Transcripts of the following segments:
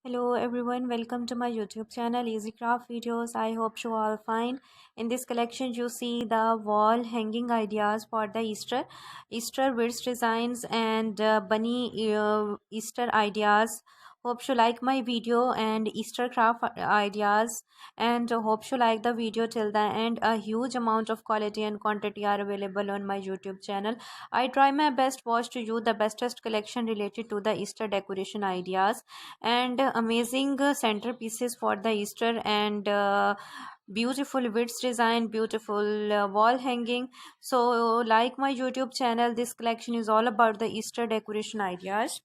Hello everyone, welcome to my YouTube channel Easy Craft Videos. I hope you all fine. In this collection you see the wall hanging ideas for the Easter wreaths designs and bunny Easter ideas. Hope you like my video and Easter craft ideas, and hope you like the video till the end. A huge amount of quality and quantity are available on my YouTube channel. I try my best watch to you the bestest collection related to the Easter decoration ideas and amazing centerpieces for the Easter and beautiful wreaths design, beautiful wall hanging. So like my YouTube channel, this collection is all about the Easter decoration ideas.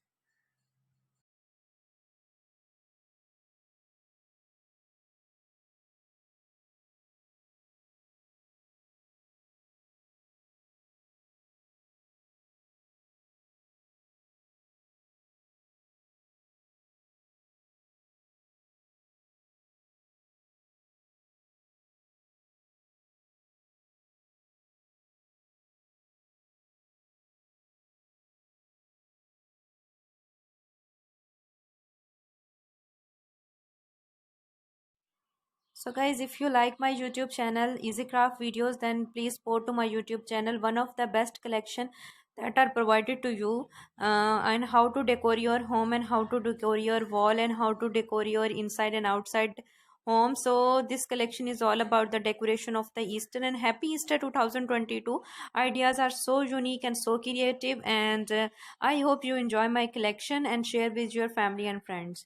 So guys, if you like my YouTube channel Easy Craft Videos, then please support to my YouTube channel. One of the best collection that are provided to you, and how to decor your home and how to decor your wall and how to decor your inside and outside home. So this collection is all about the decoration of the Easter, and happy Easter 2022. Ideas are so unique and so creative, and I hope you enjoy my collection and share with your family and friends.